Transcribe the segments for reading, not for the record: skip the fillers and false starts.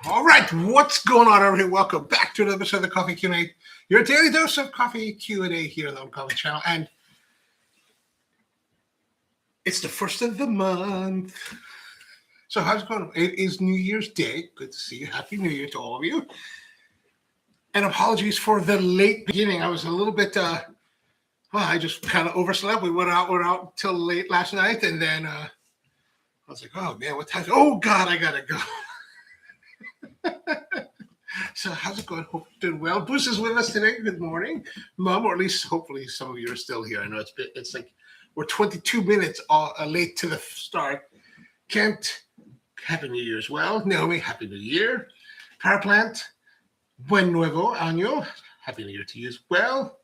All right, what's going on, everybody? Welcome back to another episode of the Coffee Q&A, your daily dose of coffee Q&A here on the Coffee Channel. And it's the first of the month. So how's it going? It is New Year's Day. Good to see you. Happy New Year to all of you. And apologies for the late beginning. I was a little bit, I just kind of overslept. We went out till late last night. And then I was like, oh, man, what time? Oh, God, I got to go. So how's it going? Hope you're doing well. Bruce is with us today. Good morning, Mom, or at least hopefully some of you are still here. I know it's like we're 22 minutes late to the start. Kent, Happy New Year as well. Naomi, Happy New Year. Power Plant, Buen Nuevo Año. Happy New Year to you as well.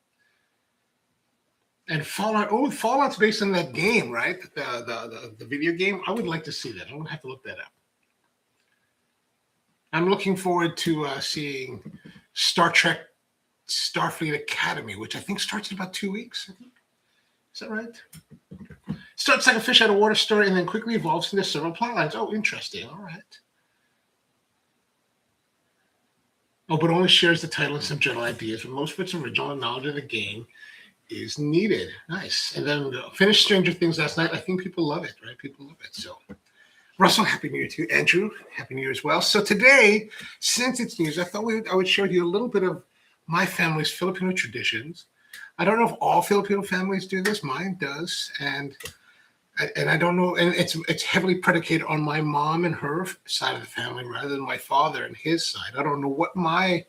And Fallout. Oh, Fallout's based on that game, right? The video game. I would like to see that. I'm gonna have to look that up. I'm looking forward to seeing Star Trek Starfleet Academy, which I think starts in about 2 weeks. I think. Is that right? Starts like a fish out of water story and then quickly evolves into several plot lines. Oh, interesting. All right. Oh, but only shares the title and some general ideas, but most of its original knowledge of the game is needed. Nice. And then finished Stranger Things last night. I think people love it, right? People love it. So Russell, Happy New Year to you. Andrew, Happy New Year as well. So today, since it's New Year's, I thought I would share with you a little bit of my family's Filipino traditions. I don't know if all Filipino families do this. Mine does. And I don't know. And it's heavily predicated on my mom and her side of the family rather than my father and his side. I don't know what my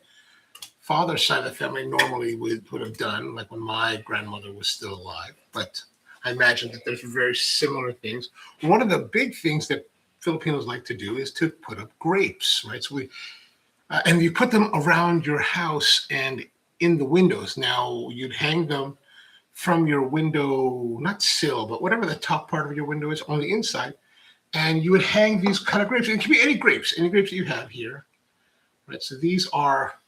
father's side of the family normally would have done, like when my grandmother was still alive. But I imagine that there's very similar things. One of the big things that Filipinos like to do is to put up grapes, right? So and you put them around your house and in the windows. Now you'd hang them from your window, not sill, but whatever the top part of your window is on the inside. And you would hang these kind of grapes. It can be any grapes that you have here, right? So these are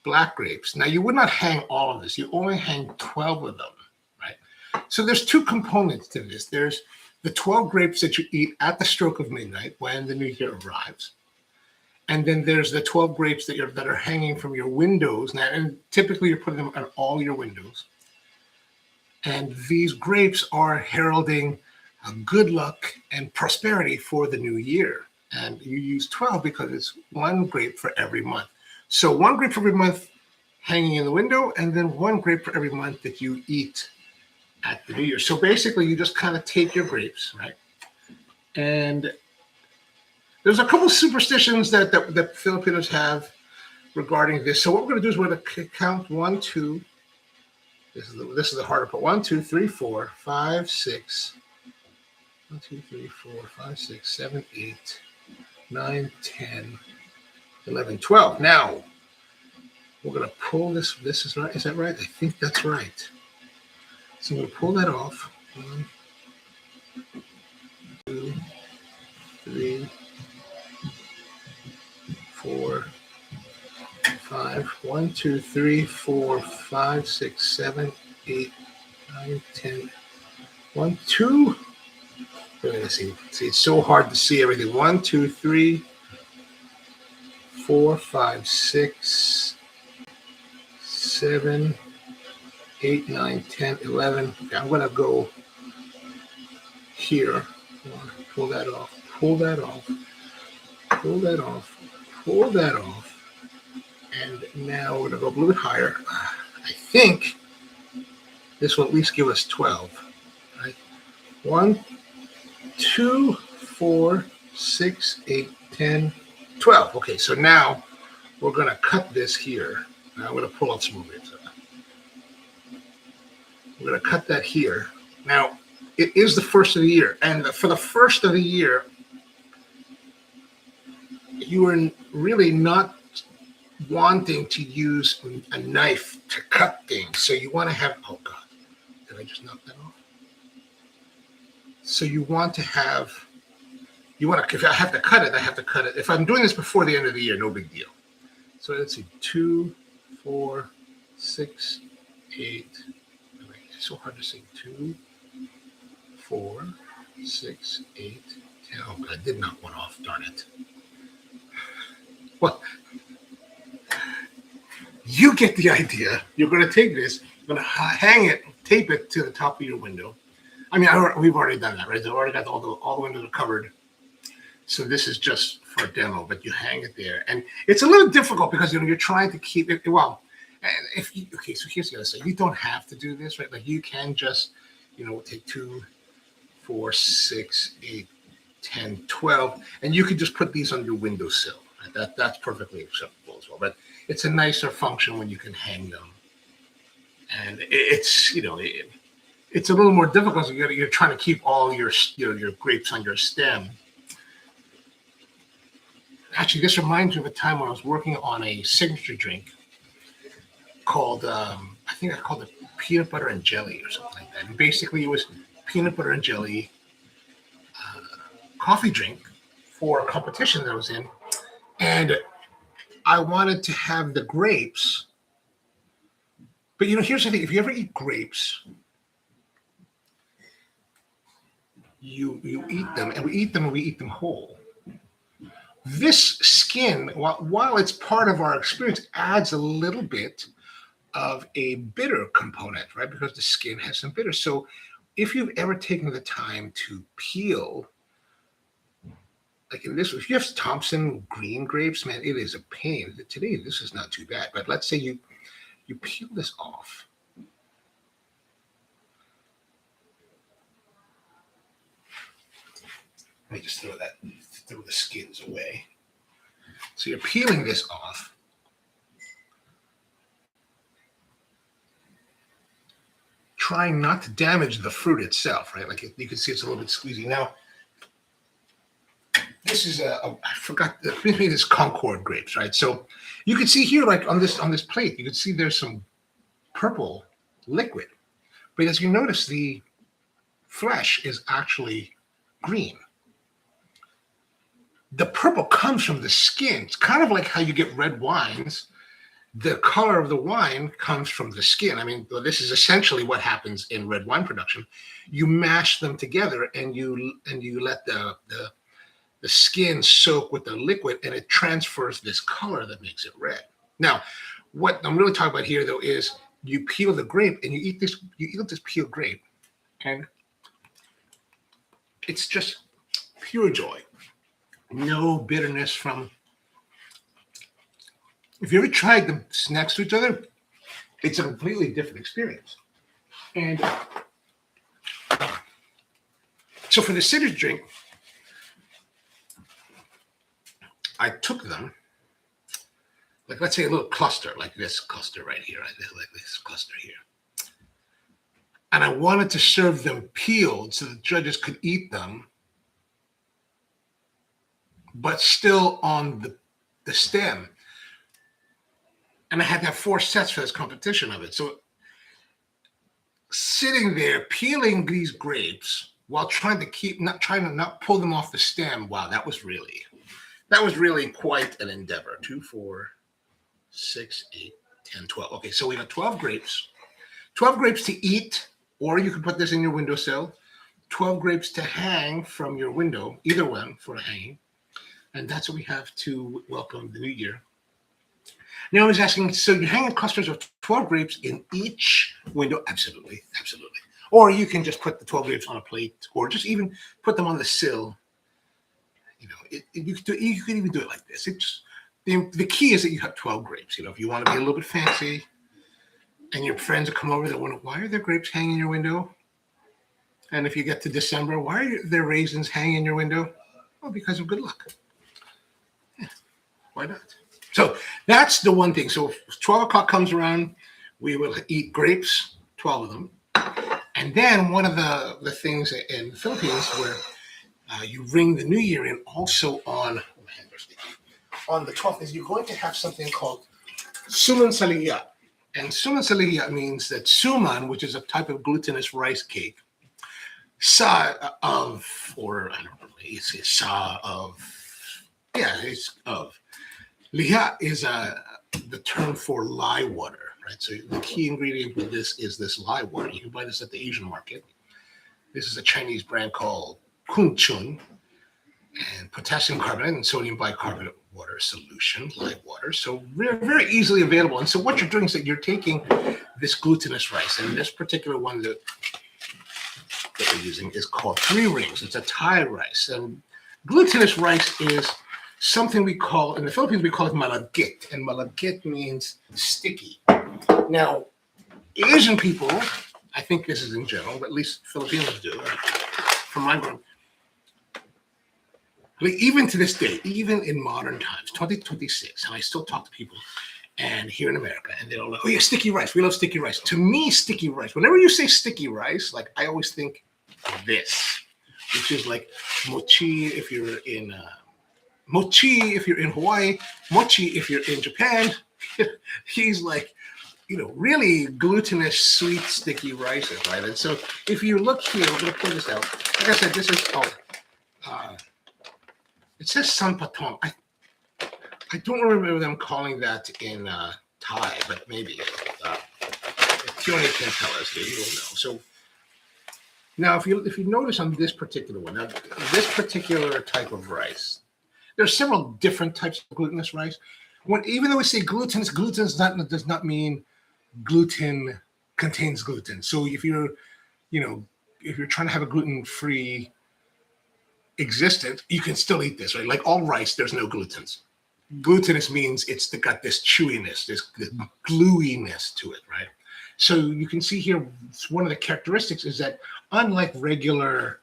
black grapes. Now you would not hang all of this. You only hang 12 of them, right? So there's two components to this. There's the 12 grapes that you eat at the stroke of midnight when the new year arrives. And then there's the 12 grapes that are hanging from your windows. Now, and typically you're putting them on all your windows. And these grapes are heralding good luck and prosperity for the new year. And you use 12 because it's one grape for every month. So one grape for every month hanging in the window, and then one grape for every month that you eat at the new year. So basically you just kind of take your grapes, right? And there's a couple superstitions that Filipinos have regarding this. So what we're going to do is we're going to count 1, 2. This is the harder part. 1, 2, 3, 4, 5, 6. 1, 2, 3, 4, 5, 6, 7, 8, 9, 10, 11, 12. Now we're going to pull this. This is right. Is that right? I think that's right. So I'm going to pull that off. 1, 2, 3, 4, 5. 1, 2, 3, 4, 5, 6, 7, 8, 9, 10. 1, 2. Let's see. It's so hard to see everything. 1, 2, 3, 4, 5, 6, 7, 8, 9, 10, 11. Okay, I'm going to go here. Pull that off. Pull that off. Pull that off. Pull that off. And now we're going to go a little bit higher. I think this will at least give us 12. Right? 1, 2, 4, 6, 8, 10, 12. Okay, so now we're going to cut this here. Now I'm going to pull out some more grapes. We're going to cut that here. Now, it is the first of the year. And for the first of the year, you are really not wanting to use a knife to cut things. So you want to have, oh God, did I just knock that off? So you want to, if I have to cut it, I have to cut it. If I'm doing this before the end of the year, no big deal. So let's see, 2, 4, 6, 8. It's so hard to say. 2, 4, 6, 8, 10. Oh, I did knock one off, darn it. Well, you get the idea. You're going to take this, you're going to hang it, tape it to the top of your window. I mean, we've already done that, right? We've already got all the windows are covered. So this is just for a demo, but you hang it there, and it's a little difficult because you're trying to keep it well. And okay, so here's the other side. You don't have to do this, right? Like you can just take 2, 4, 6, 8, 10, 12, and you could just put these on your windowsill. Right? That's perfectly acceptable as well. But it's a nicer function when you can hang them, and it's it's a little more difficult. So you're trying to keep all your grapes on your stem. Actually, this reminds me of a time when I was working on a signature drink called, I think I called it peanut butter and jelly or something like that. And basically, it was peanut butter and jelly coffee drink for a competition that I was in. And I wanted to have the grapes. But, here's the thing. If you ever eat grapes, you eat them, and we eat them whole. This skin, while it's part of our experience, adds a little bit of a bitter component, right? Because the skin has some bitter. So if you've ever taken the time to peel, like in this, if you have Thompson green grapes, man, it is a pain. Today, this is not too bad. But let's say you peel this off. Let me just throw the skins away. So you're peeling this off. Trying not to damage the fruit itself, right? Like you can see it's a little bit squeezy. Now, this is I forgot, this is Concord grapes, right? So you can see here, like on this plate, you can see there's some purple liquid. But as you notice, the flesh is actually green. The purple comes from the skin. It's kind of like how you get red wines. The color of the wine comes from the skin. I mean, this is essentially what happens in red wine production. You mash them together, and you let the skin soak with the liquid, and it transfers this color that makes it red. Now, what I'm really talking about here, though, is you peel the grape, and you eat this peeled grape, and it's just pure joy. No bitterness from. If you ever tried them next to each other, it's a completely different experience. And so for the citrus drink, I took them, like let's say a little cluster, like this cluster right here, like this cluster here. And I wanted to serve them peeled so the judges could eat them, but still on the stem. And I had to have 4 sets for this competition of it. So sitting there peeling these grapes while trying to not pull them off the stem. Wow, that was really quite an endeavor. 2, 4, 6, 8, 10, 12. Okay, so we got 12 grapes. 12 grapes to eat, or you could put this in your windowsill. 12 grapes to hang from your window, either one for hanging. And that's what we have to welcome the new year. Now I was asking, so you're hanging clusters of 12 grapes in each window? Absolutely, absolutely. Or you can just put the 12 grapes on a plate, or just even put them on the sill. You could even do it like this. The key is that you have 12 grapes. If you want to be a little bit fancy, and your friends will come over, that wonder, why are there grapes hanging in your window? And if you get to December, why are there raisins hanging in your window? Well, because of good luck. Yeah, why not? So that's the one thing. So if 12 o'clock comes around, we will eat grapes, 12 of them. And then one of the things in the Philippines where you ring the new year in also on the 12th is you're going to have something called Suman sa Lihiya. And Suman sa Lihiya means that Suman, which is a type of glutinous rice cake, it's of. Lihiya is the term for lye water, right? So the key ingredient with this is this lye water. You can buy this at the Asian market. This is a Chinese brand called Kun Chun, and potassium carbonate and sodium bicarbonate water solution, live water. So very, very easily available. And so what you're doing is that you're taking this glutinous rice, and this particular one that we're using is called 3 rings. It's a Thai rice. And glutinous rice is something we call, in the Philippines, we call it malagkit. And malagkit means sticky. Now, Asian people, I think this is in general, but at least Filipinos do, from my group, even to this day, even in modern times, 2026, and I still talk to people and here in America, and they're all like, oh yeah, sticky rice. We love sticky rice. To me, sticky rice, whenever you say sticky rice, like I always think this, which is like mochi if you're in Hawaii, mochi if you're in Japan. He's like, really glutinous, sweet, sticky rices, right? And so if you look here, we're going to pull this out. Like I said, this is called, it says san patong. I don't remember them calling that in Thai, but maybe. Tione can tell us, he will know. So now, if you notice on this particular one, now this particular type of rice, there are several different types of glutinous rice. Even though we say glutinous, does not mean gluten contains gluten. So if you're trying to have a gluten-free existence, you can still eat this, right? Like all rice, there's no glutens. Glutinous means it's got this chewiness, this gluiness to it, right? So you can see here, one of the characteristics is that unlike regular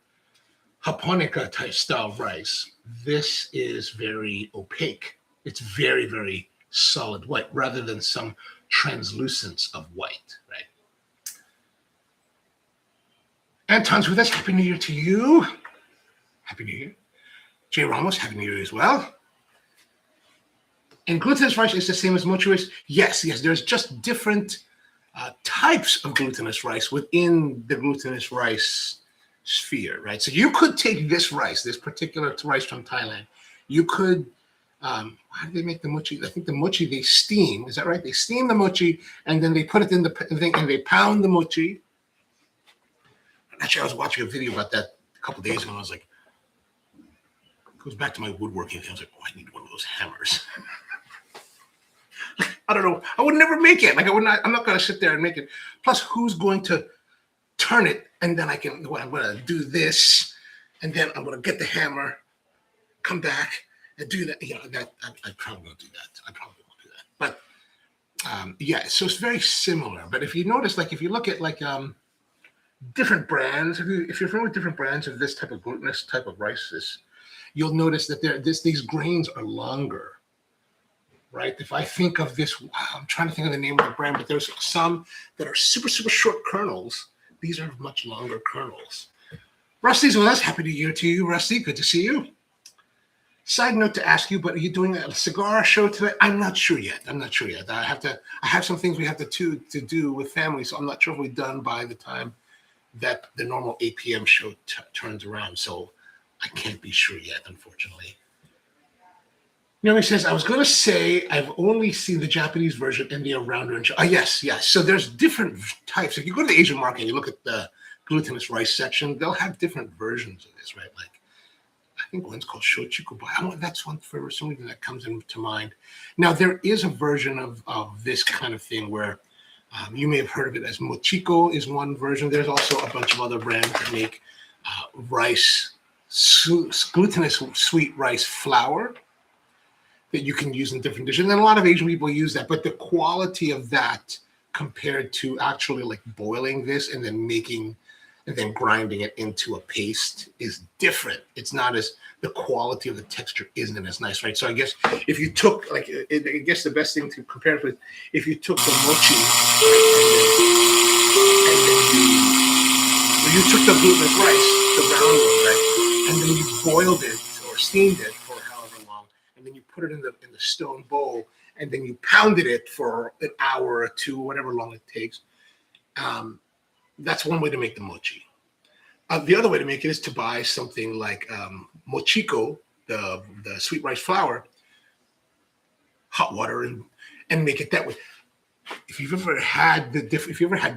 japonica type style rice, this is very opaque. It's very, very solid white rather than some translucence of white, right? Anton's with us. Happy New Year to you. Happy New Year. Jay Ramos, Happy New Year as well. And glutinous rice is the same as mochi rice? Yes. There's just different types of glutinous rice within the glutinous rice sphere, right? So you could take this rice, this particular rice from Thailand. You could, how do they make the mochi? I think the mochi they steam. Is that right? They steam the mochi and then they put it in the thing and they pound the mochi. Actually, I was watching a video about that a couple of days ago and I was like, it goes back to my woodworking thing. I was like, oh, I need one of those hammers. I don't know. I would never make it. Like I'm not going to sit there and make it. Plus, who's going to turn it? And then I'm going to do this, and then I'm going to get the hammer, come back, and do that. I probably won't do that. But yeah, so it's very similar. But if you notice, like if you look at like different brands, if you're familiar with different brands of this type of glutinous type of rices, you'll notice that these grains are longer. Right? If I think of this, I'm trying to think of the name of the brand, but there's some that are super, super short kernels. These are much longer kernels. Rusty's with us. Happy New Year to you, Rusty. Good to see you. Side note to ask you, but are you doing a cigar show today? I'm not sure yet. I have some things we have to do with family, so I'm not sure if we're done by the time that the normal 8 p.m. show turns around. So I can't be sure yet, unfortunately. He says, I was going to say I've only seen the Japanese version in the arounder. Yes. So there's different types. If you go to the Asian market and you look at the glutinous rice section, they'll have different versions of this, right? Like, I think one's called shochikubai. That's one for some reason that comes into mind. Now, there is a version of this kind of thing where you may have heard of it as mochiko is one version. There's also a bunch of other brands that make glutinous sweet rice flour that you can use in different dishes. And a lot of Asian people use that, but the quality of that compared to actually like boiling this and then grinding it into a paste is different. It's not the quality of the texture isn't as nice, right? So I guess if you took I guess the best thing to compare it with, if you took the mochi and then you took the glutinous rice, the round one, right? And then you boiled it or steamed it for however long, and then you put it in the stone bowl, and then you pounded it for an hour or two, whatever long it takes. That's one way to make the mochi. The other way to make it is to buy something like mochiko, the sweet rice flour, hot water, and make it that way. If you've ever had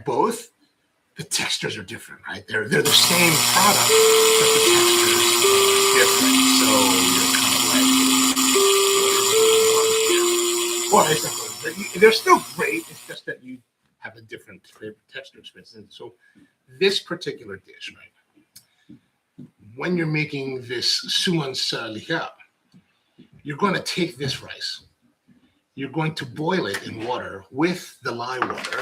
both, the textures are different, right? They're the same product, but the textures are different. So you're kind of like, what is Well, it's not good, but they're still great. It's just that you have a different flavor texture experience. And so this particular dish, right? When you're making this Suman Lihiya, you're going to take this rice. You're going to boil it in water with the lye water,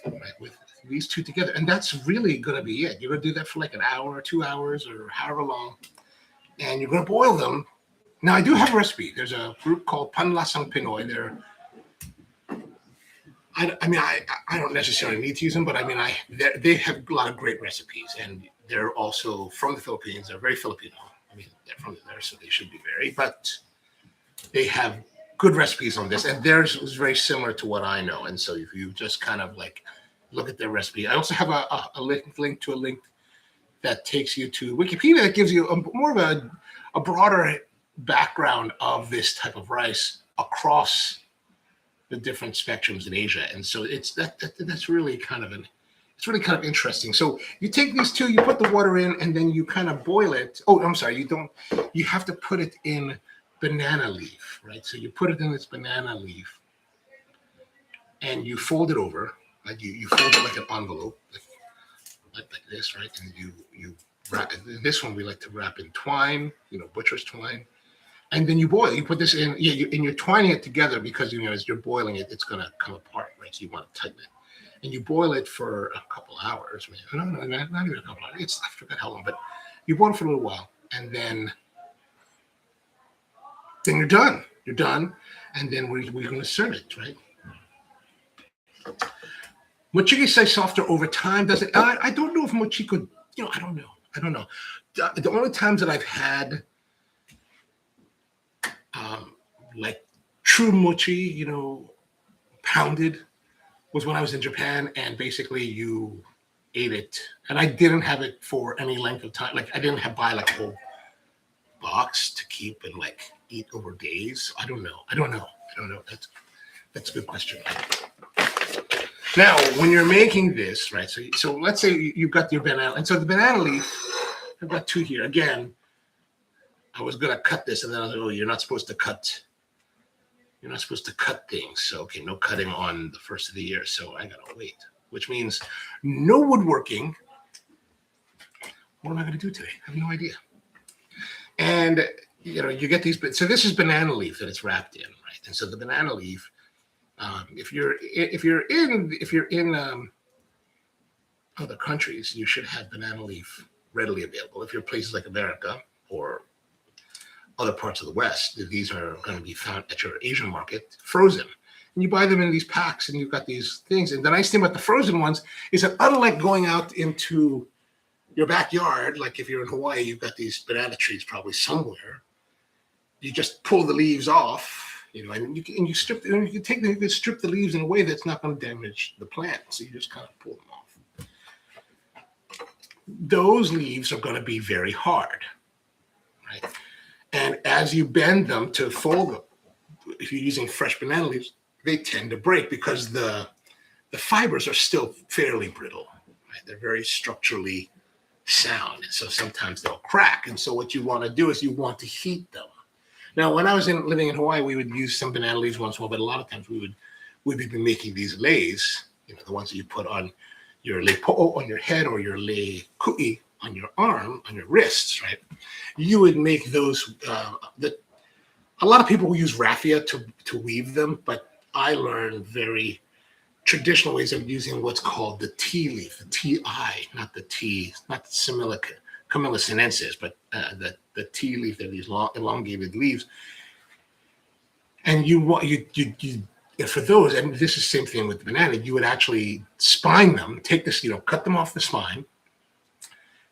right? With these two together, and that's really going to be it. You're going to do that for like an hour, 2 hours, or however long, and you're going to boil them. Now, I do have a recipe. There's a group called Panlasang Pinoy. I don't necessarily need to use them, but I mean, they have a lot of great recipes, and they're also from the Philippines. They're very Filipino. I mean, they're from there, so they should be very, but they have good recipes on this, and theirs is very similar to what I know. And so if you just kind of like look at their recipe, I also have a link to a link that takes you to Wikipedia that gives you more of a broader background of this type of rice across the different spectrums in Asia. And so that's really kind of interesting. So you take these two, you put the water in, and then you kind of boil it. Oh, I'm sorry, you have to put it in banana leaf, right? So you put it in this banana leaf and you fold it over, like you fold it like an envelope, like this, right? And you wrap it. This one we like to wrap in twine, butcher's twine. And then you boil. You put this in, and you're twining it together because as you're boiling it, it's gonna come apart, right? So you want to tighten it, and you boil it for a couple hours. No, not even a couple hours. I forgot how long, but you boil it for a little while, and then you're done. You're done, and then we're going to serve it, right? Mochi say softer over time. Does it? I don't know if mochi could. I don't know. The only times that I've had like true mochi, pounded, was when I was in Japan, and basically you ate it, and I didn't have it for any length of time. Like I didn't buy like a whole box to keep and like eat over days. I don't know. That's a good question. Now, when you're making this, right? So let's say you've got your banana, and so the banana leaf, I've got two here. Again, I was gonna cut this, and then I was like, oh, you're not supposed to cut things. So okay, no cutting on the first of the year. So I gotta wait, which means no woodworking. What am I gonna do today? I have no idea. And you get these bits. So this is banana leaf that it's wrapped in, right? And so the banana leaf, if you're in other countries, you should have banana leaf readily available. If you're places like America or other parts of the West, these are going to be found at your Asian market frozen. And you buy them in these packs, and you've got these things. And the nice thing about the frozen ones is that unlike going out into your backyard, like if you're in Hawaii, you've got these banana trees probably somewhere. You just pull the leaves off, and you can strip the leaves in a way that's not going to damage the plant. So you just kind of pull them off. Those leaves are going to be very hard, right? And as you bend them to fold them, if you're using fresh banana leaves, they tend to break because the fibers are still fairly brittle, right? They're very structurally sound, and so sometimes they'll crack. And so what you want to do is you want to heat them. Now, when I was living in Hawaii, we would use some banana leaves once in a while, but a lot of times we'd be making these leis, the ones that you put on your lei po'o on your head or your lei ku'i on your arm, on your wrists, right? You would make those. A lot of people will use raffia to weave them, but I learned very traditional ways of using what's called the tea leaf, the T-I, not the T, not the Camellia sinensis, but the tea leaf. They're these long, elongated leaves, and you for those, and this is the same thing with the banana. You would actually spine them, take this, cut them off the spine,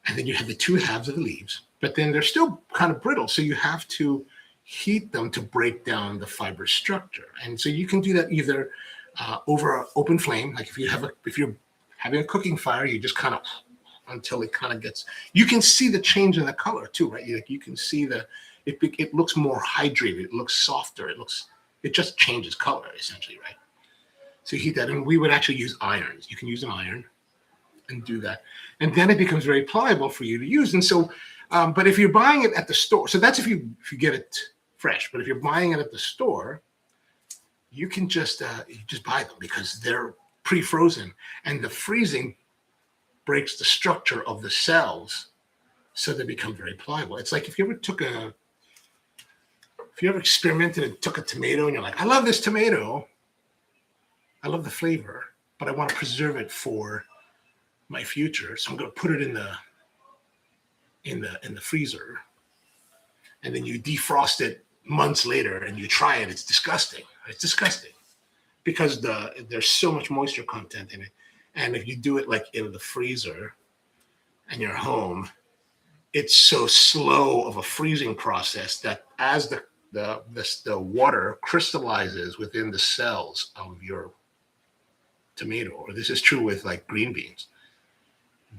and then you have the two halves of the leaves, but then they're still kind of brittle, so you have to heat them to break down the fiber structure. And so you can do that either over an open flame, like if you're having a cooking fire, you just kind of until it kind of gets. You can see the change in the color too, right? You can see it looks more hydrated, it looks softer, it just changes color essentially, right? So you heat that, and we would actually use irons. You can use an iron and do that, and then it becomes very pliable for you to use. And so, but if you're buying it at the store, so that's if you get it fresh. But if you're buying it at the store, you can just buy them because they're pre-frozen, and the freezing breaks the structure of the cells, so they become very pliable. It's like if you ever experimented and took a tomato and you're like, I love this tomato, I love the flavor, but I want to preserve it for my future, so I'm going to put it in the freezer, and then you defrost it months later and you try it. It's disgusting. It's disgusting because there's so much moisture content in it, and if you do it like in the freezer and you're home, it's so slow of a freezing process that as the water crystallizes within the cells of your tomato, or this is true with like green beans,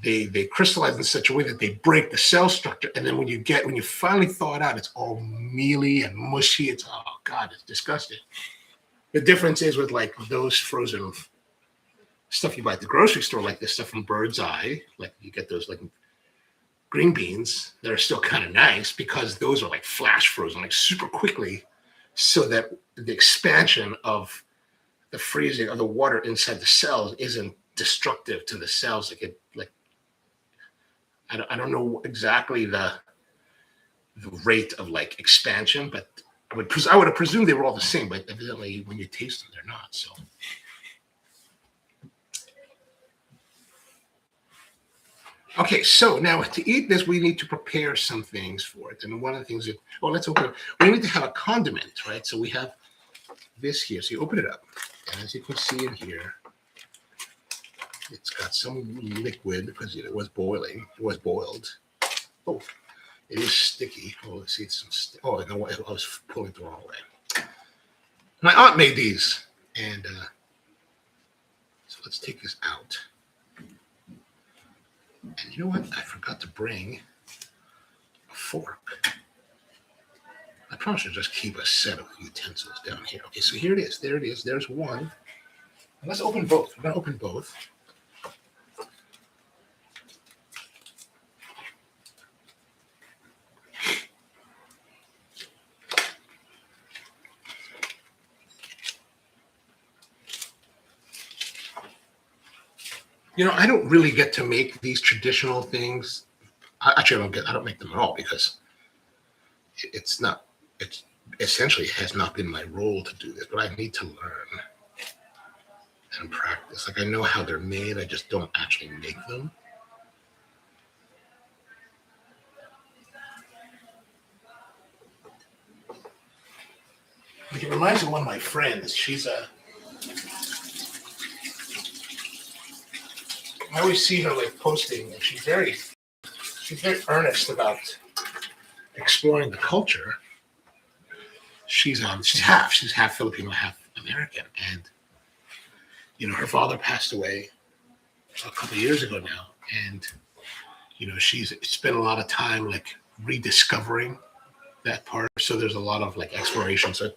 they crystallize in such a way that they break the cell structure, and then when you finally thaw it out, it's all mealy and mushy. It's, oh God, it's disgusting. The difference is with like those frozen stuff you buy at the grocery store, like this stuff from Bird's Eye, like you get those like green beans that are still kind of nice because those are like flash frozen, like super quickly, so that the expansion of the freezing of the water inside the cells isn't destructive to the cells. I don't know exactly the rate of like expansion, but I would have presumed they were all the same, but evidently when you taste them, they're not. So. Okay, so now to eat this, we need to prepare some things for it. And one of the things let's open it. We need to have a condiment, right? So we have this here. So you open it up, and as you can see in here, it's got some liquid because it was boiling. It was boiled. Oh, it is sticky. Oh, let's see. It's some I was pulling it the wrong way. My aunt made these, and so let's take this out. And you know what? I forgot to bring a fork. I probably should just keep a set of utensils down here. Okay, so here it is. There it is. There's one. And let's open both. We're going to open both. You know, I don't really get to make these traditional things. Actually, I don't make them at all because it essentially has not been my role to do this, but I need to learn and practice. Like I know how they're made, I just don't actually make them. Like it reminds me of one of my friends. I always see her like posting, and she's very earnest about exploring the culture. She's half Filipino, half American, and you know her father passed away a couple of years ago now, and you know she's spent a lot of time like rediscovering that part. So there's a lot of like exploration. So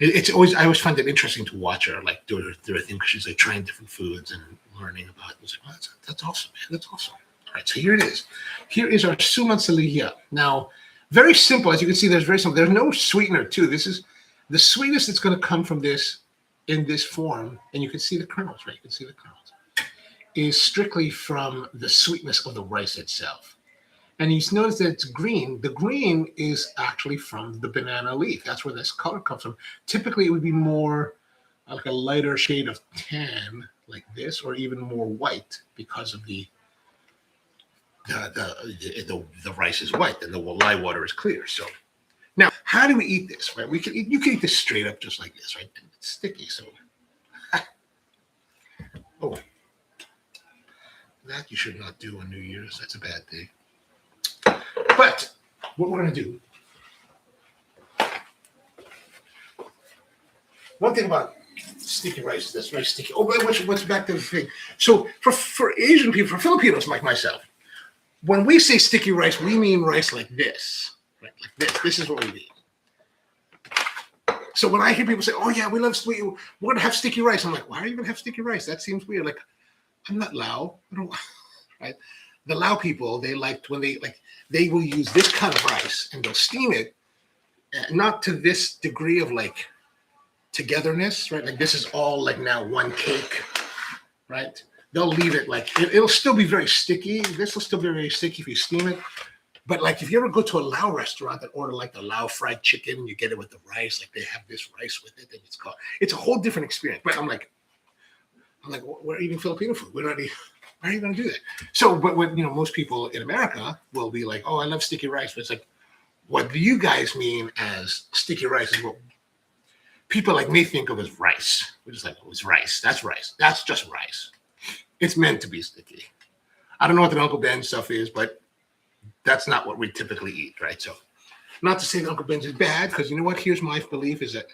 I always find it interesting to watch her like do her thing because she's like trying different foods and learning about it. It's like, oh, that's awesome, man. That's awesome. All right, so here it is. Here is our Suman Lihiya. Now, very simple. As you can see, there's very simple. There's no sweetener too. This is the sweetness that's going to come from this in this form, and you can see the kernels, right? You can see the kernels. Is strictly from the sweetness of the rice itself. And you notice that it's green. The green is actually from the banana leaf. That's where this color comes from. Typically, it would be more like a lighter shade of tan, like this, or even more white because of the rice is white and the lye water is clear. So now, how do we eat this? Right? You can eat this straight up just like this, right? And it's sticky, so oh, that you should not do on New Year's. That's a bad thing. But what we're going to do, one thing about sticky rice is that's very sticky. Oh, but what's back to the thing? So for Asian people, for Filipinos like myself, when we say sticky rice, we mean rice like this, right? Like this. This is what we mean. So when I hear people say, "Oh yeah, we love sweet, we're going to have sticky rice," I'm like, "Why are you going to have sticky rice? That seems weird." Like, I'm not Lao, right? The Lao people, they will use this kind of rice and they'll steam it, not to this degree of like togetherness, right? Like this is all like now one cake, right? They'll leave it like it'll still be very sticky. This will still be very sticky if you steam it. But like if you ever go to a Lao restaurant and order like the Lao fried chicken, you get it with the rice, like they have this rice with it, and it's a whole different experience. But I'm like, we're eating Filipino food. We're not eating. Why are you going to do that? So, but when most people in America will be like, "Oh, I love sticky rice," but it's like, what do you guys mean as sticky rice? Is what people like me think of as rice. We're just like, oh, it's rice. That's rice. That's just rice. It's meant to be sticky. I don't know what the Uncle Ben stuff is, but that's not what we typically eat, right? So, not to say that Uncle Ben's is bad, because you know what? Here's my belief: is that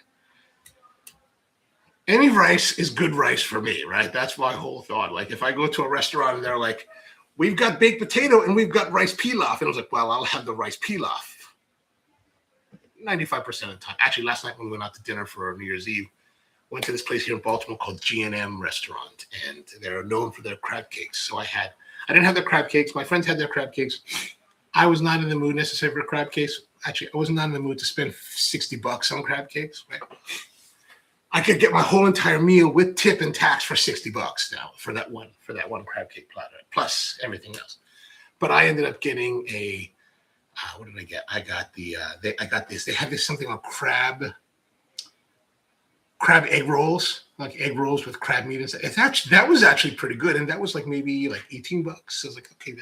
any rice is good rice for me, right? That's my whole thought. Like if I go to a restaurant and they're like, "We've got baked potato and we've got rice pilaf," and I was like, "Well, I'll have the rice pilaf." 95% of the time. Actually, last night when we went out to dinner for New Year's Eve, went to this place here in Baltimore called G&M Restaurant, and they're known for their crab cakes. So I didn't have their crab cakes. My friends had their crab cakes. I was not in the mood necessarily for crab cakes. Actually, I was not in the mood to spend $60 on crab cakes. Right? I could get my whole entire meal with tip and tax for $60 now for that one crab cake platter, plus everything else. But I ended up getting a what did I get? I got I got this. They have this something on crab egg rolls, like egg rolls with crab meat inside. That was actually pretty good, and that was like maybe like $18. So I was like, okay,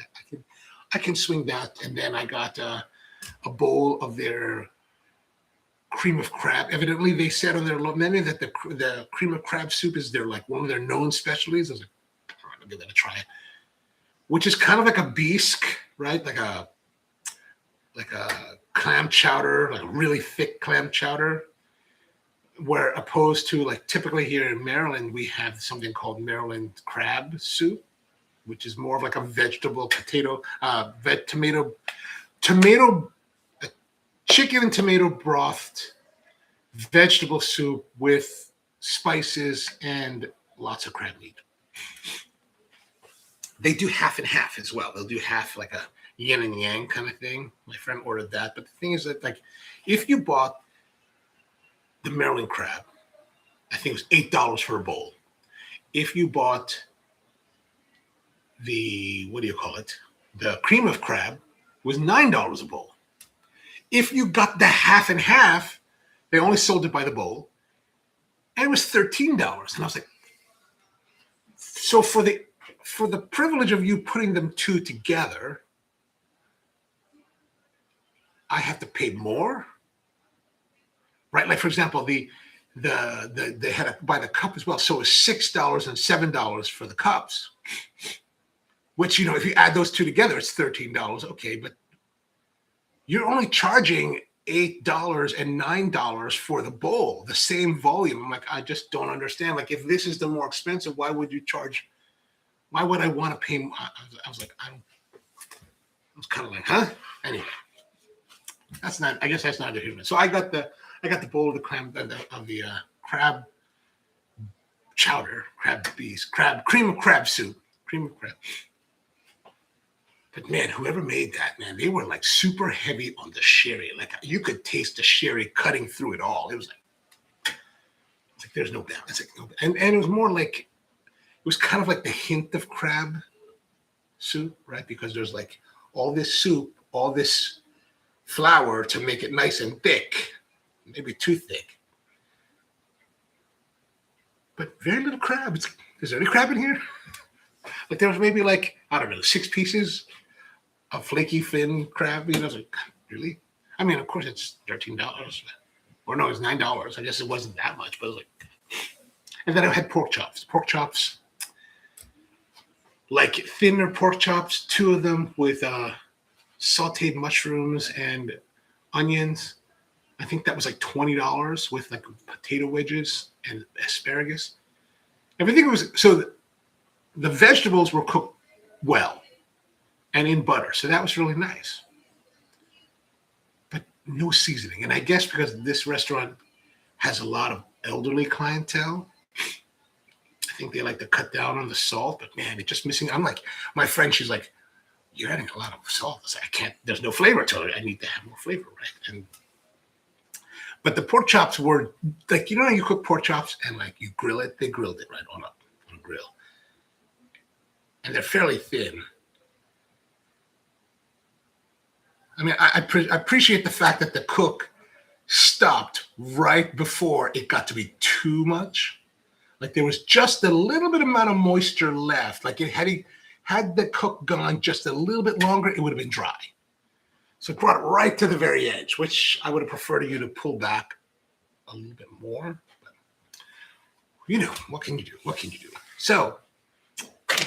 I can swing that. And then I got a bowl of their cream of crab. Evidently, they said on their menu that the cream of crab soup is like one of their known specialties. I was like, all right, I'll give that a try. Which is kind of like a bisque, right? Like a clam chowder, like a really thick clam chowder. Where opposed to like typically here in Maryland, we have something called Maryland crab soup, which is more of like a vegetable tomato, chicken and tomato brothed vegetable soup with spices and lots of crab meat. They do half and half as well. They'll do half like a yin and yang kind of thing. My friend ordered that. But the thing is that like if you bought the Maryland crab, I think it was $8 for a bowl. If you bought the, the cream of crab, it was $9 a bowl. If you got the half and half, they only sold it by the bowl, and it was $13. And I was like, so for the privilege of you putting them two together, I have to pay more, right? Like for example, they had to buy the cup as well, so it was $6 and $7 for the cups. Which if you add those two together, it's $13. Okay, but you're only charging $8 and $9 for the bowl, the same volume. I'm like, I just don't understand. Like, if this is the more expensive, why would you charge? Why would I want to pay? I was like, I was kind of like, huh? Anyway, I guess that's not the human. So I got the bowl of the crab chowder, cream of crab soup, cream of crab. But man, whoever made that, man, they were like super heavy on the sherry. Like you could taste the sherry cutting through it all. It was like there's no balance. It's like no, and it was more like it was kind of like the hint of crab soup, right? Because there's like all this soup, all this flour to make it nice and thick, maybe too thick. But very little crab. Is there any crab in here? Like there was maybe like, I don't know, 6 pieces of flaky fin crab. I was like, really? I mean, of course it's $13. Or no, it's $9. I guess it wasn't that much, but it was like, and then I had pork chops. Like thinner pork chops, 2 of them with sauteed mushrooms and onions. I think that was like $20 with like potato wedges and asparagus. Everything was, so the vegetables were cooked well and in butter. So that was really nice. But no seasoning. And I guess because this restaurant has a lot of elderly clientele, I think they like to cut down on the salt. But man, it's just missing. I'm like, my friend, she's like, you're adding a lot of salt. I was like, I can't, there's no flavor to it. I need to have more flavor, right? But the pork chops were like, you know, you cook pork chops and like you grill it. They grilled it right on a grill, and they're fairly thin. I mean, I appreciate the fact that the cook stopped right before it got to be too much. Like there was just a little bit amount of moisture left. Like it had the cook gone just a little bit longer, it would have been dry. So it brought it right to the very edge, which I would have preferred you to pull back a little bit more. But, you know, what can you do? What can you do? So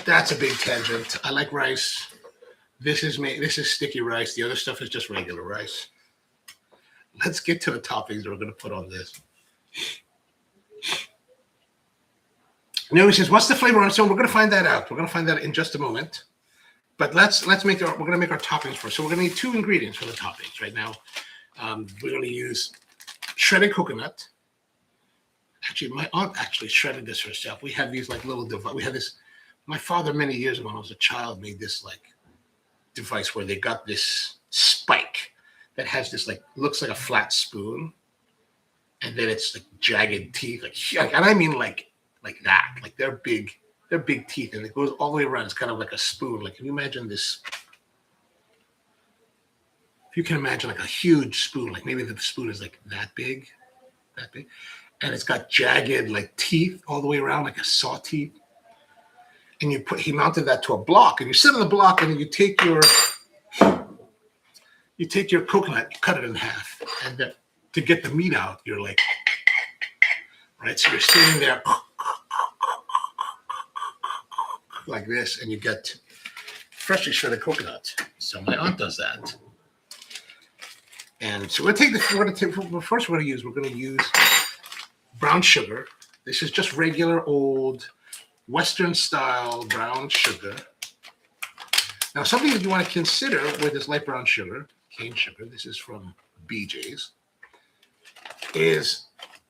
that's a big tangent. I like rice. This is sticky rice. The other stuff is just regular rice. Let's get to the toppings we're going to put on this. Now he says, "What's the flavor on?" So we're going to find that out. We're going to find that in just a moment. But let's make we're going to make our toppings first. So we're going to need 2 ingredients for the toppings right now. We're going to use shredded coconut. Actually, my aunt actually shredded this herself. We have these like little device. We had this. My father many years ago when I was a child made this like device where they got this spike that has this like looks like a flat spoon, and then it's like jagged teeth, like and I mean like that, like they're big teeth, and it goes all the way around. It's kind of like a spoon. Like, can you imagine this? If you can imagine like a huge spoon, like maybe the spoon is like that big, and it's got jagged like teeth all the way around, like a saw teeth. And he mounted that to a block, and you sit on the block, and then you take your coconut, you cut it in half, and then to get the meat out, you're like, right? So you're sitting there like this, and you get freshly shredded coconut. So my aunt does that. And so we're going to use brown sugar. This is just regular old Western style brown sugar. Now, something that you want to consider with this light brown sugar, cane sugar, this is from BJ's, is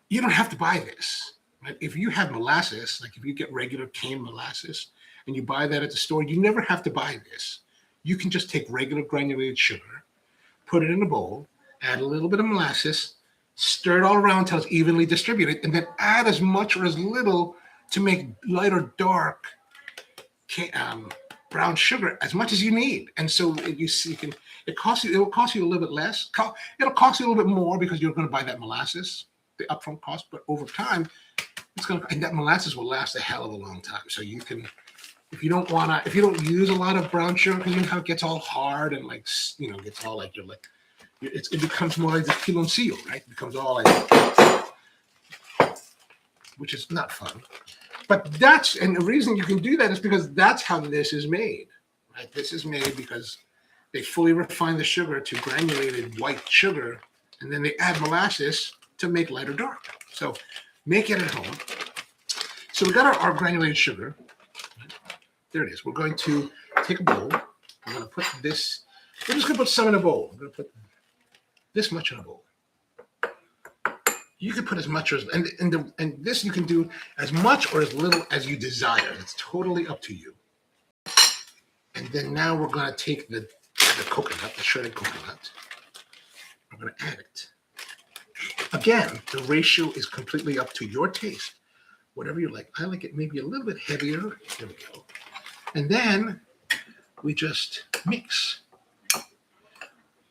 you don't have to buy this. Right? If you have molasses, like if you get regular cane molasses and you buy that at the store, you never have to buy this. You can just take regular granulated sugar, put it in a bowl, add a little bit of molasses, stir it all around until it's evenly distributed, and then add as much or as little to make light or dark brown sugar as much as you need. And so it will cost you a little bit less. It'll cost you a little bit more because you're going to buy that molasses, the upfront cost, but over time, and that molasses will last a hell of a long time. So you can, if you don't use a lot of brown sugar, because you know how it gets all hard and like, you know, gets all like, it becomes more like the piloncillo, right? It becomes all like, which is not fun. But and the reason you can do that is because that's how this is made, right? This is made because they fully refine the sugar to granulated white sugar, and then they add molasses to make light or dark. So make it at home. So we got our granulated sugar. Right? There it is. We're going to take a bowl. We're going to put this. We're just going to put some in a bowl. We're going to put this much in a bowl. You can put as much as, and this you can do as much or as little as you desire. It's totally up to you. And then now we're going to take the coconut, the shredded coconut. We're going to add it. Again, the ratio is completely up to your taste. Whatever you like. I like it maybe a little bit heavier. There we go. And then we just mix.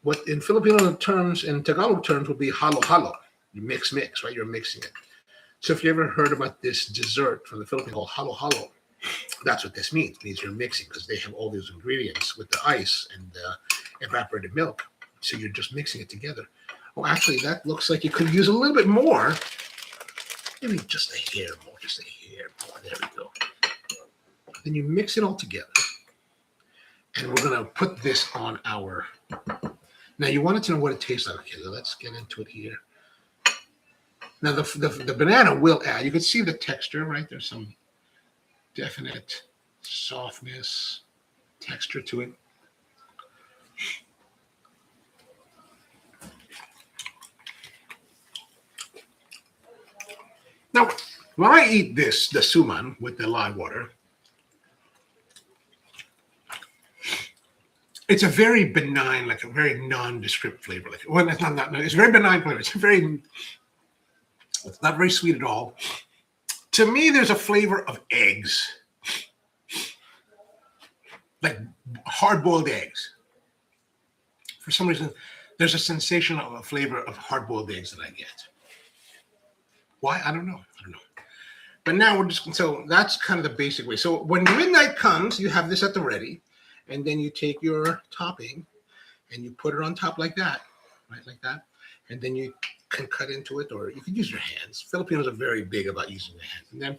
What in Filipino terms, in Tagalog terms, would be halo-halo. You mix, right? You're mixing it. So if you ever heard about this dessert from the Philippines called halo-halo, that's what this means. It means you're mixing because they have all these ingredients with the ice and the evaporated milk. So you're just mixing it together. Well, actually, that looks like you could use a little bit more. Maybe just a hair more, just a hair more. There we go. Then you mix it all together. And we're going to put this on our... Now, you wanted to know what it tastes like. Okay, so let's get into it here. Now, the banana will add, you can see the texture, right? There's some definite softness, texture to it. Now, when I eat this, the suman with the lime water, It's a very benign, like a very nondescript flavor. Like, well, it's not, it's a very benign flavor. It's not very sweet at all. To me, there's a flavor of eggs, like hard-boiled eggs. For some reason, there's a sensation of a flavor of hard-boiled eggs that I get. Why? I don't know. But now so that's kind of the basic way. So when midnight comes, you have this at the ready, and then you take your topping and you put it on top like that, right? Like that. And then you can cut into it, or you can use your hands. Filipinos are very big about using their hands. And then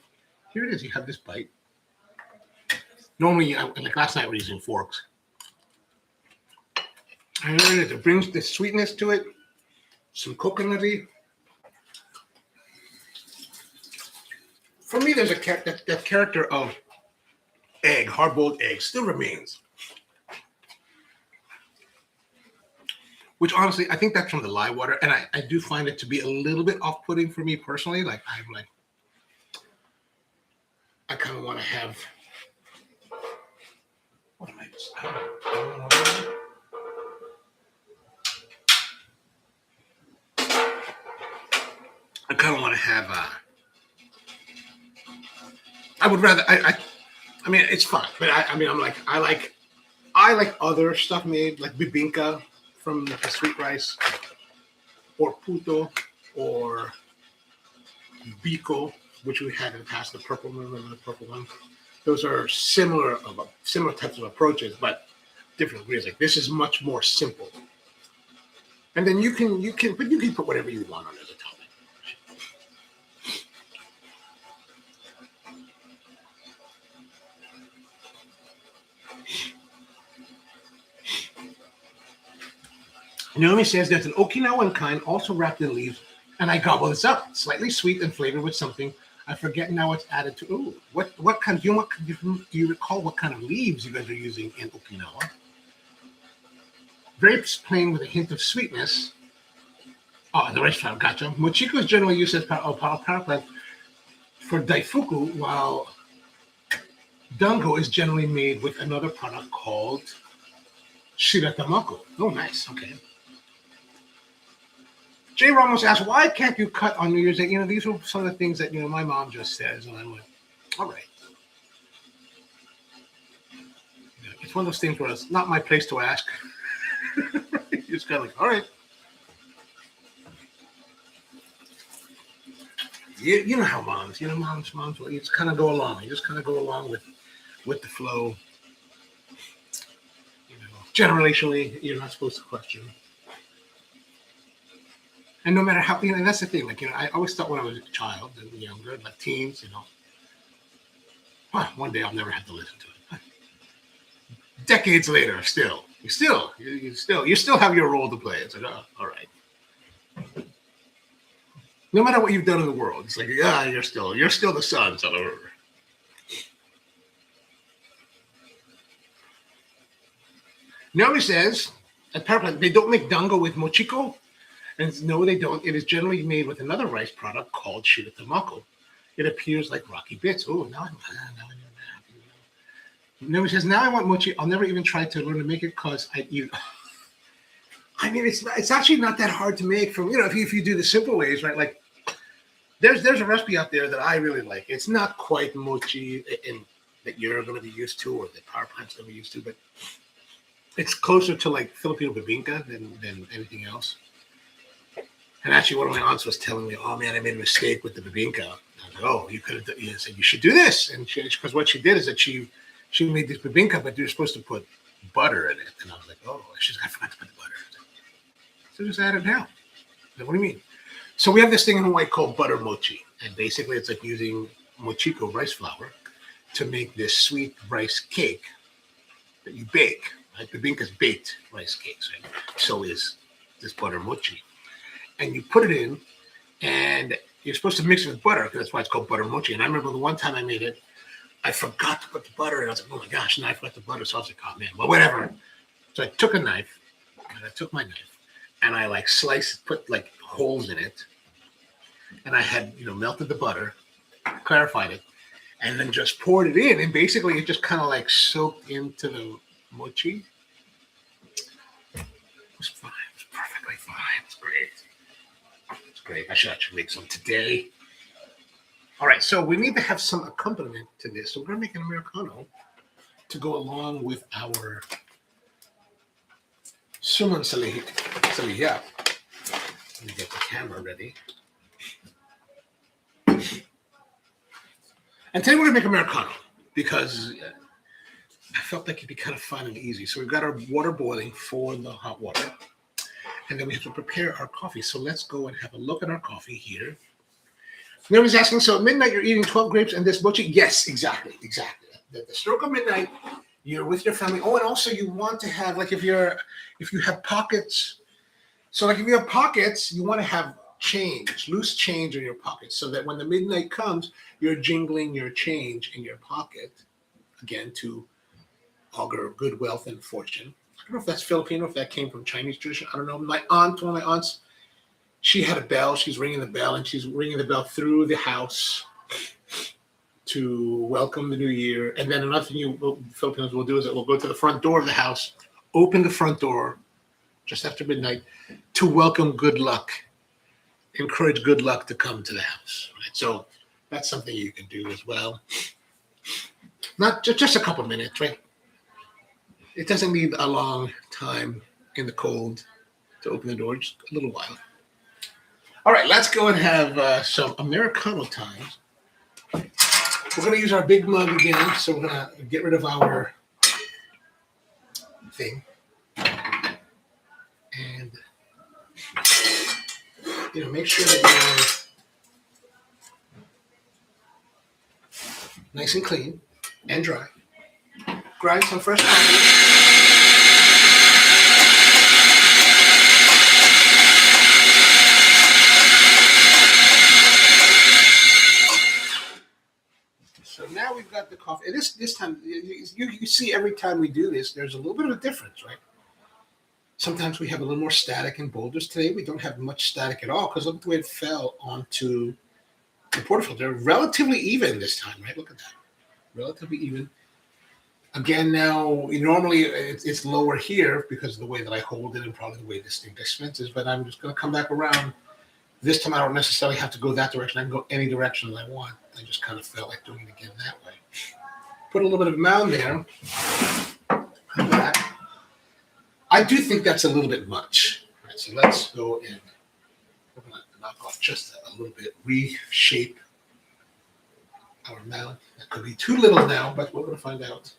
here it is. You have this bite. Normally, like last night, we're using forks. And there it is. It brings the sweetness to it, some coconutty. For me, there's that character of egg, hard-boiled egg, still remains. Which honestly, I think that's from the lye water, and I do find it to be a little bit off-putting for me personally. Like I kind of want to have. What am I? I kind of want to have. I would rather. I mean, it's fine, but I like other stuff made like bibingka from the sweet rice, or puto, or biko, which we had in the past. The purple one, remember the purple one? Those are similar types of approaches, but different degrees. Like this is much more simple. And then you can put whatever you want on it. Naomi says there's an Okinawan kind also wrapped in leaves, and I gobble this up. Slightly sweet and flavored with something. I forget now what's added to. Ooh, what kind? Do you recall what kind of leaves you guys are using in Okinawa? Very plain with a hint of sweetness. Oh, the rice flour, gotcha. Mochiko is generally used as power plant for daifuku, while dango is generally made with another product called shiratamako. Oh, nice. Okay. Jay Ramos asked, why can't you cut on New Year's Day? These are some of the things that, my mom just says. And I'm like, all right. It's one of those things where it's not my place to ask. You're just kind of like, all right. You know how moms, moms, you just kind of go along. You just kind of go along with the flow. Generationally, you're not supposed to question. And no matter how, and that's the thing, I always thought when I was a child and younger, like teens, one day I'll never have to listen to it. Decades later, you still have your role to play. It's like, oh, all right. No matter what you've done in the world, it's like, yeah, you're still the son. So. Naomi says, at Powerplant, they don't make dango with mochiko. And no, they don't. It is generally made with another rice product called shiratamako. It appears like rocky bits. Oh, now I'm happy. Naomi says, now I want mochi. I'll never even try to learn to make it because I eat. I mean, it's actually not that hard to make. From if you do the simple ways, right? Like there's a recipe out there that I really like. It's not quite mochi that you're going to be used to, or that Powerplant's going to be used to, but it's closer to like Filipino bibingka than anything else. And actually, one of my aunts was telling me, "Oh man, I made a mistake with the bibingka." I was like, "Oh, you could have said you should do this." And because what she did is that she made this bibingka, but you're supposed to put butter in it. And I was like, "Oh, I forgot to put the butter." So just add it now. Like, what do you mean? So we have this thing in Hawaii called butter mochi, and basically it's like using mochiko rice flour to make this sweet rice cake that you bake. Like bibingka's baked rice cakes, right? So is this butter mochi. And you put it in, and you're supposed to mix it with butter, because that's why it's called butter mochi. And I remember the one time I made it, I forgot to put the butter in. I was like, oh my gosh, now I forgot the butter. So I was like, oh man, well, whatever. So I took a knife, and I took my knife, and I put like holes in it. And I had, melted the butter, clarified it, and then just poured it in. And basically it just kind of like soaked into the mochi. It's fine. It's perfectly fine. It's great. It's great. I should actually make some today. All right, so we need to have some accompaniment to this. So we're going to make an Americano to go along with our Suman Lihiya. Let me get the camera ready. And today we're going to make Americano because I felt like it'd be kind of fun and easy. So we've got our water boiling for the hot water. And then we have to prepare our coffee. So let's go and have a look at our coffee here. Nobody's asking, so at midnight you're eating 12 grapes and this mochi? Yes, exactly. The stroke of midnight, you're with your family. Oh, and also you want to have, like if you have pockets. So like if you have pockets, you want to have change, loose change in your pockets so that when the midnight comes, you're jingling your change in your pocket, again, to augur good wealth and fortune. I don't know if that's Filipino, if that came from Chinese tradition. I don't know. One of my aunts, she had a bell. She's ringing the bell, and she's ringing the bell through the house to welcome the new year. And then another thing Filipinos will do is that we'll go to the front door of the house, open the front door just after midnight to welcome good luck, encourage good luck to come to the house. Right? So that's something you can do as well. Not just a couple minutes, right? It doesn't need a long time in the cold to open the door, just a little while. All right, let's go and have some Americano time. We're going to use our big mug again, so we're going to get rid of our thing. And, make sure that you're nice and clean and dry. Grind some fresh coffee. So now we've got the coffee. This time, you see every time we do this, there's a little bit of a difference, right? Sometimes we have a little more static in boulders. Today we don't have much static at all because look at the way it fell onto the portafilter. They're relatively even this time, right? Look at that. Relatively even. Again, now, normally it's lower here because of the way that I hold it and probably the way this thing dispenses, but I'm just going to come back around. This time I don't necessarily have to go that direction. I can go any direction I want. I just kind of felt like doing it again that way. Put a little bit of mound there. Like that. I do think that's a little bit much. All right, so let's go and we're going to knock off just a little bit, reshape our mound. That could be too little now, but we're going to find out.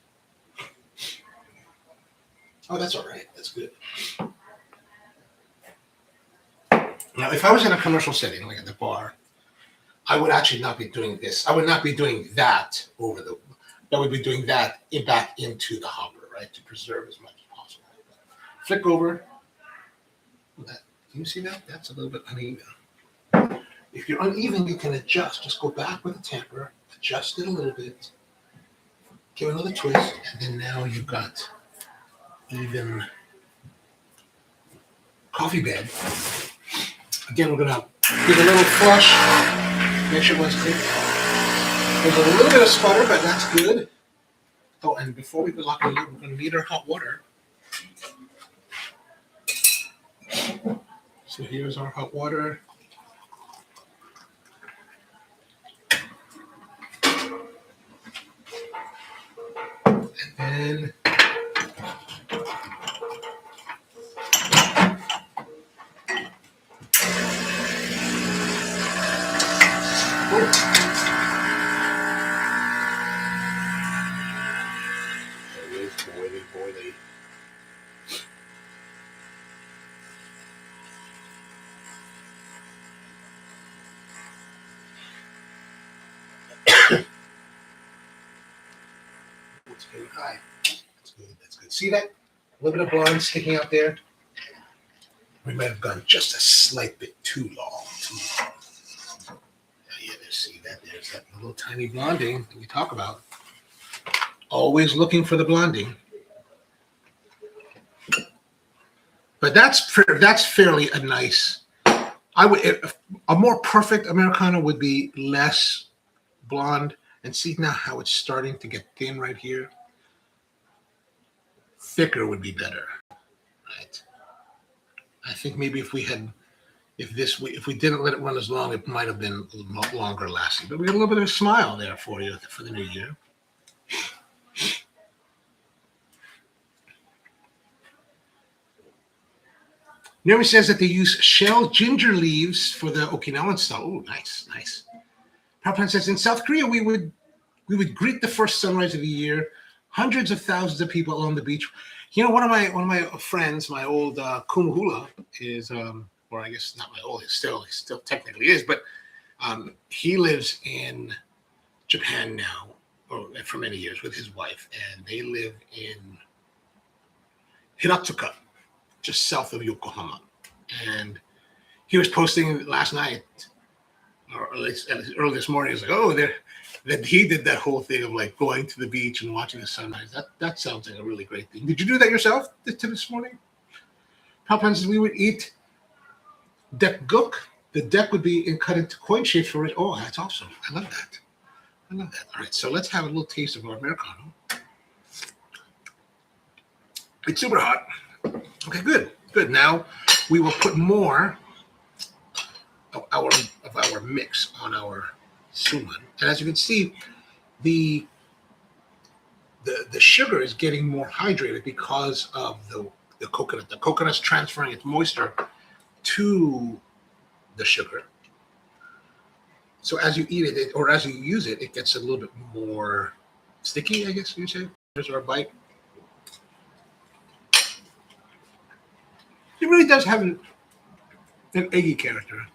Oh, that's all right. That's good. Now, if I was in a commercial setting, like at the bar, I would actually not be doing this. I would not be doing that I would be doing that back into the hopper, right, to preserve as much as possible. Flick over. Can you see that? That's a little bit uneven. If you're uneven, you can adjust. Just go back with the tamper, adjust it a little bit, give it another twist, and then now you've got even coffee bed. Again, we're going to give a little flush, make sure it's clean. There's a little bit of sputter, but that's good. Oh, and before we lock it in, we're going to need our hot water. So here's our hot water. And then boiling. It's very high. That's good. See that? A little bit of blonde sticking out there. We might have gone just a slight bit too long. Yeah, see that? There's that little tiny blonding that we talk about. Always looking for the blonding. But that's fairly a nice. A more perfect Americano would be less blonde. And see now how it's starting to get thin right here. Thicker would be better, right? I think maybe if we didn't let it run as long, it might have been longer lasting. But we got a little bit of a smile there for you for the new year. Naomi says that they use shelled ginger leaves for the Okinawan style. Oh, nice, nice. Papan says in South Korea we would greet the first sunrise of the year. Hundreds of thousands of people along the beach. You know, one of my friends, my old kumuhula is, or I guess not my old. He still technically is, but he lives in Japan now, or for many years with his wife, and they live in Hiratsuka, just south of Yokohama. And he was posting last night, or at least early this morning. He was like, "Oh, that he did that whole thing of like going to the beach and watching the sunrise. That sounds like a really great thing." Did you do that yourself this morning? Palpan says we would eat dekguk. The deck would be cut into coin shapes for it. Oh, that's awesome! I love that. All right, so let's have a little taste of our Americano. It's super hot. Okay, good. Now we will put more of our mix on our Suman, and as you can see, the sugar is getting more hydrated because of the coconut. The coconut's transferring its moisture to the sugar. So as you eat it, or as you use it, it gets a little bit more sticky, I guess you say. There's our bite. It really does have an eggy character.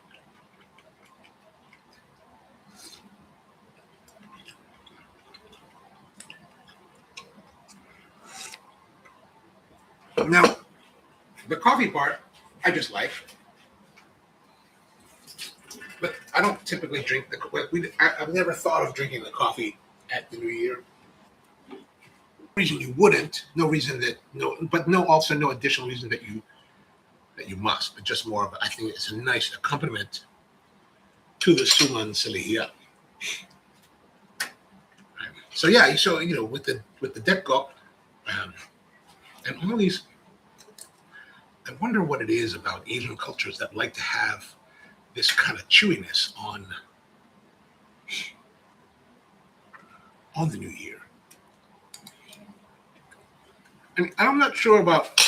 Now, the coffee part, I just like. But I don't typically drink I've never thought of drinking the coffee at the New Year. No reason you wouldn't. No reason that also no additional reason that you must. But just more of I think it's a nice accompaniment to the Suman Lihiya. So yeah, with the dekguk and all these, I wonder what it is about Asian cultures that like to have this kind of chewiness on the New Year. And I'm not sure about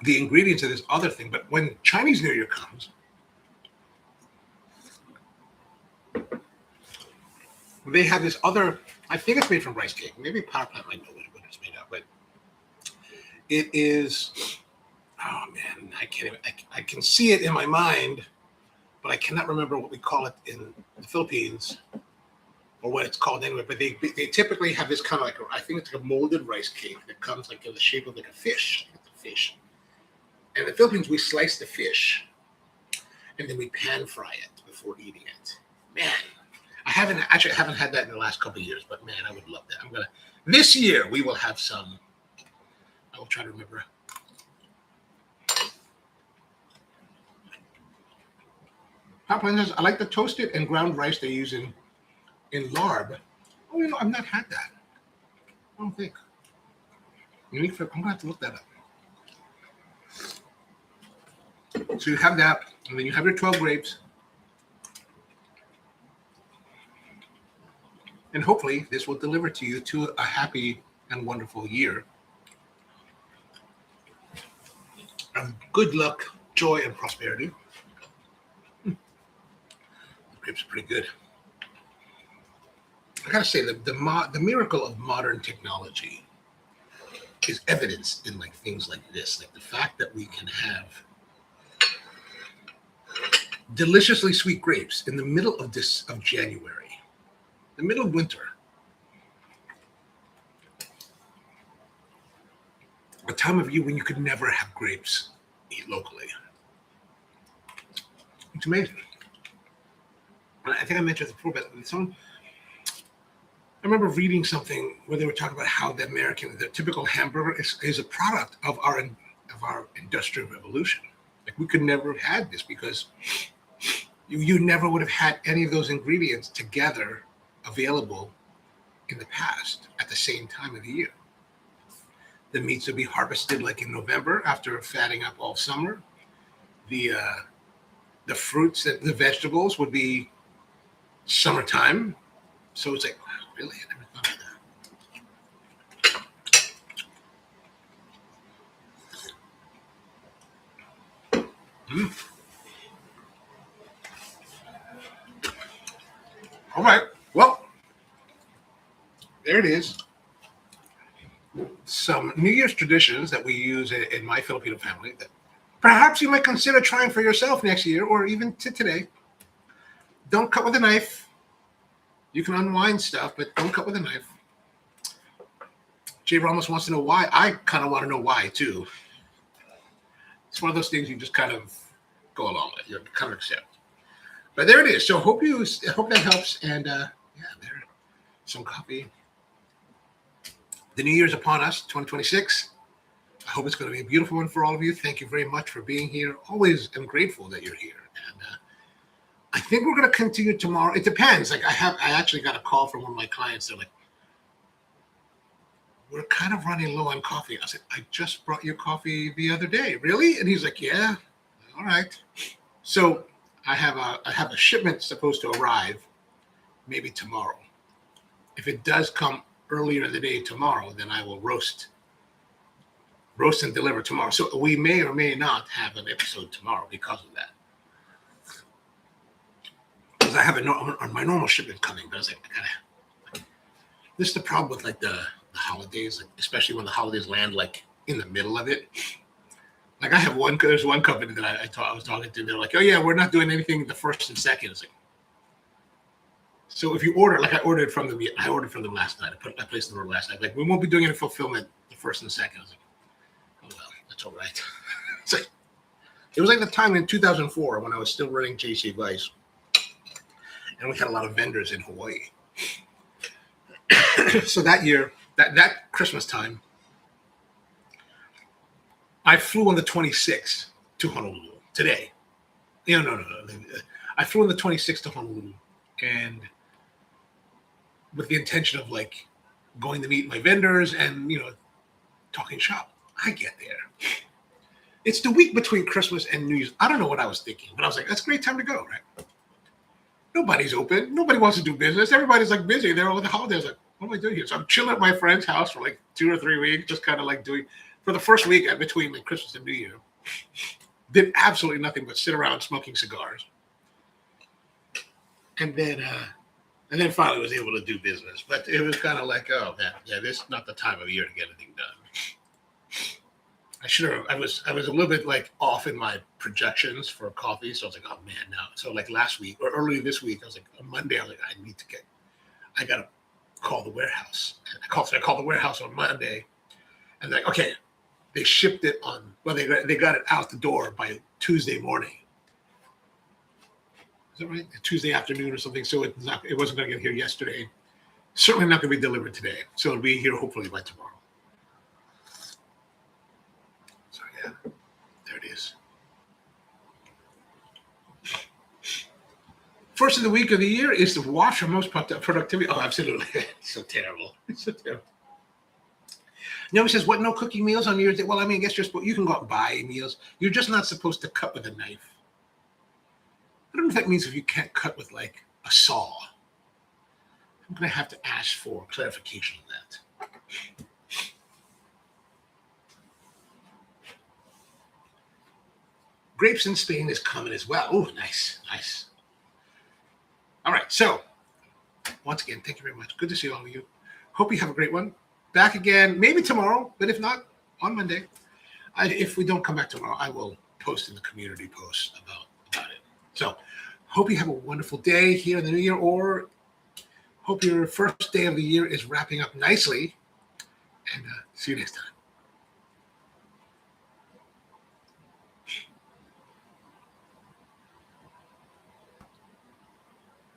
the ingredients of this other thing, but when Chinese New Year comes, they have this other, I think it's made from rice cake. Maybe Power Plant might know what it's made of, but it is, oh man, I can't even, I can see it in my mind, but I cannot remember what we call it in the Philippines or what it's called anyway. But they typically have this kind of like, I think it's like a molded rice cake that comes like in the shape of like a fish. And in the Philippines, we slice the fish and then we pan fry it before eating it. Man, I haven't had that in the last couple of years, but man, I would love that. This year we will have some. I will try to remember. I like the toasted and ground rice they use in larb. Oh, I've not had that. I don't think. I'm gonna have to look that up. So you have that, and then you have your 12 grapes. And hopefully this will deliver to you to a happy and wonderful year. Of good luck, joy, and prosperity. The grapes are pretty good. I gotta say, the miracle of modern technology is evidenced in like things like this, like the fact that we can have deliciously sweet grapes in the middle of January, the middle of winter, a time of year when you could never have grapes eat locally. It's amazing. I think I mentioned this before, but I remember reading something where they were talking about how the typical hamburger is a product of our industrial revolution. Like we could never have had this because you never would have had any of those ingredients together available in the past at the same time of the year. The meats would be harvested like in November after fatting up all summer. The fruits and the vegetables would be summertime. So it's like, wow, really? I never thought of that. All right. Well, there it is. Some New Year's traditions that we use in my Filipino family that perhaps you might consider trying for yourself next year or even to today. Don't cut with a knife. You can unwind stuff, but don't cut with a knife. Jay Ramos wants to know why. I kind of want to know why, too. It's one of those things you just kind of go along with. You kind of accept. But there it is. So hope that helps. And there, some coffee. The New Year's upon us, 2026. I hope it's going to be a beautiful one for all of you. Thank you very much for being here. Always am grateful that you're here. And I think we're going to continue tomorrow. It depends. Like I actually got a call from one of my clients. They're like, we're kind of running low on coffee. I said, I just brought you coffee the other day. Really? And he's like, yeah. All right. So I have a shipment supposed to arrive maybe tomorrow. If it does come earlier in the day tomorrow, then I will roast and deliver tomorrow. So we may or may not have an episode tomorrow because of that. Because I have my normal shipment coming, but I was like, this is the problem with like the holidays, like, especially when the holidays land like in the middle of it. Like there's one company that I was talking to. They're like, oh yeah, we're not doing anything the first and second. It's like, so if you order, like I ordered from them last night. I placed the order last night. Like we won't be doing any fulfillment the first and second. I was like, oh well, that's all right. It's like it was like the time in 2004 when I was still running JC Vice, and we had a lot of vendors in Hawaii. So that year, that Christmas time, I flew on the 26th to Honolulu today. No. I flew on the 26th to Honolulu, and with the intention of like going to meet my vendors and talking shop. I get there. It's the week between Christmas and New Year's. I don't know what I was thinking, but I was like, that's a great time to go, right? Nobody's open. Nobody wants to do business. Everybody's like busy. They're over the holidays. Like, what am I doing here? So I'm chilling at my friend's house for like 2 or 3 weeks, just kind of like doing for the first week between like Christmas and New Year. Did absolutely nothing but sit around smoking cigars. And then finally was able to do business. But it was kind of like, oh man, this is not the time of year to get anything done. I was a little bit like off in my projections for coffee. So I was like, oh man, now. So like last week or earlier this week, I was like, on Monday, I was like, I got to call the warehouse. And I called the warehouse on Monday. And like, okay, they shipped it they got it out the door by Tuesday morning. Is that right? Tuesday afternoon or something. So it wasn't going to get here yesterday. Certainly not going to be delivered today. So it'll be here hopefully by tomorrow. So yeah, there it is. First of the week of the year is the watch for most productivity. Oh, absolutely. It's so terrible. It's so terrible. Nobody says, what, no cooking meals on New Year's Day? Well, I mean, I guess you can go out and buy meals. You're just not supposed to cut with a knife. I don't know if that means if you can't cut with like a saw. I'm going to have to ask for clarification on that. Grapes in Spain is coming as well. Oh, nice. All right. So once again, thank you very much. Good to see all of you. Hope you have a great one. Back again, maybe tomorrow, but if not, on Monday. If we don't come back tomorrow, I will post in the community post about it. So hope you have a wonderful day here in the new year, or hope your first day of the year is wrapping up nicely. And see you next time.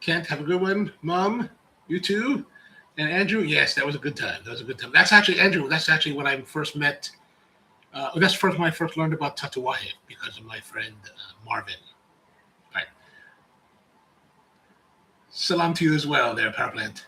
Kent, have a good one. Mom, you too. And Andrew, yes, that was a good time. That's actually, Andrew, that's actually when I first met. That's when I first learned about Tatuaje because of my friend Marvin. Right. Salam to you as well there, Power Plant.